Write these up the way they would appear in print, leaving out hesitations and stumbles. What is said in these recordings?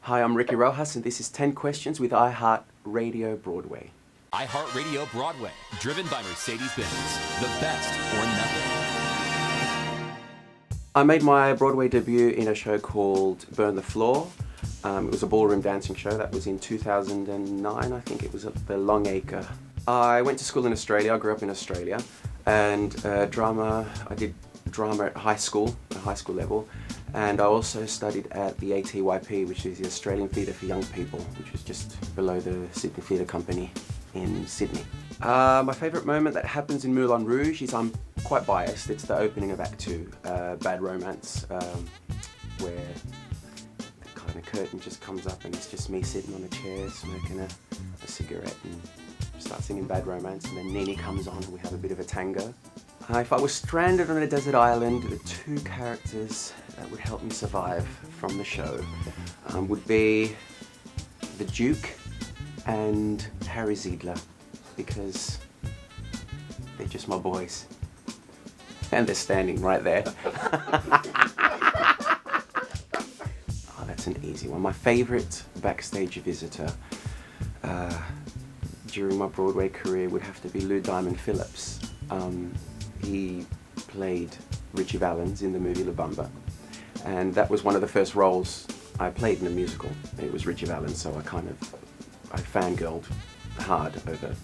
Hi, I'm Ricky Rojas, and this is 10 Questions with iHeartRadio Broadway. iHeartRadio Broadway, driven by Mercedes-Benz. The best or nothing. I made my Broadway debut in a show called Burn the Floor. It was a ballroom dancing show. That was in 2009, I think. It was at the Longacre. I went to school in Australia. I grew up in Australia. And I did drama at high school level. And I also studied at the ATYP, which is the Australian Theatre for Young People, which is just below the Sydney Theatre Company in Sydney. My favourite moment that happens in Moulin Rouge is, I'm quite biased, it's the opening of Act 2, Bad Romance, where the kind of curtain just comes up and it's just me sitting on a chair smoking a cigarette and start singing Bad Romance, and then Nini comes on and we have a bit of a tango. If I was stranded on a desert island, the two characters that would help me survive from the show would be the Duke and Harry Ziegler, because they're just my boys. And they're standing right there. Oh, that's an easy one. My favourite backstage visitor during my Broadway career would have to be Lou Diamond Phillips. He played Richie Valens in the movie La Bamba, and that was one of the first roles I played in a musical. It was Richie Valens, so I fangirled hard over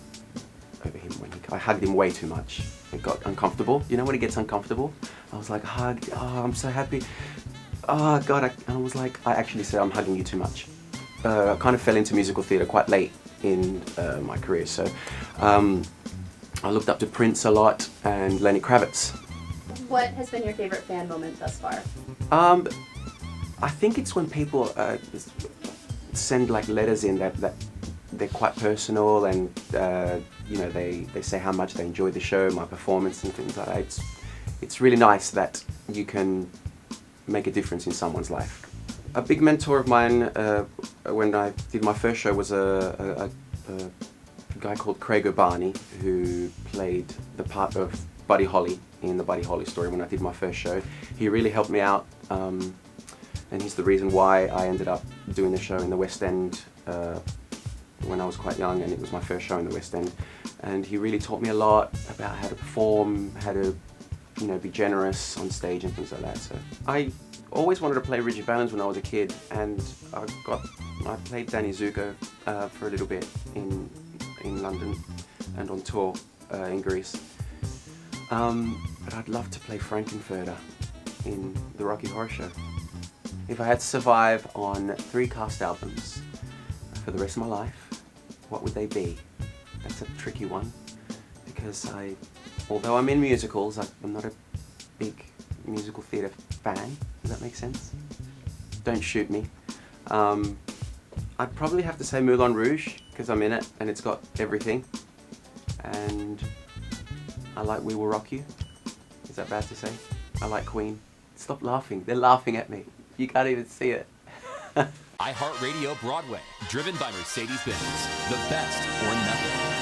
him when I hugged him way too much. It got uncomfortable. You know when it gets uncomfortable? I was like, hugged, oh, I'm so happy. Oh God, I was like, I actually said, I'm hugging you too much. I kind of fell into musical theatre quite late in my career, so I looked up to Prince a lot and Lenny Kravitz. What has been your favorite fan moment thus far? I think it's when people send like letters in that they're quite personal, and they say how much they enjoyed the show, my performance and things like that. It's really nice that you can make a difference in someone's life. A big mentor of mine when I did my first show was a guy called Craig Urbani, who played the part of Buddy Holly in the Buddy Holly story when I did my first show. He really helped me out, and he's the reason why I ended up doing the show in the West End when I was quite young, and it was my first show in the West End. And he really taught me a lot about how to perform, how to be generous on stage and things like that. So I always wanted to play Richie Valens when I was a kid, and I played Danny Zuko for a little bit in London and on tour in Greece. But I'd love to play Frankenfurter in the Rocky Horror Show. If I had to survive on 3 cast albums for the rest of my life, what would they be? That's a tricky one, because although I'm in musicals, I'm not a big musical theatre fan. Does that make sense? Don't shoot me. I'd probably have to say Moulin Rouge, because I'm in it and it's got everything. And I like We Will Rock You. Is that bad to say? I like Queen. Stop laughing. They're laughing at me. You can't even see it. iHeartRadio Broadway, driven by Mercedes-Benz. The best or nothing.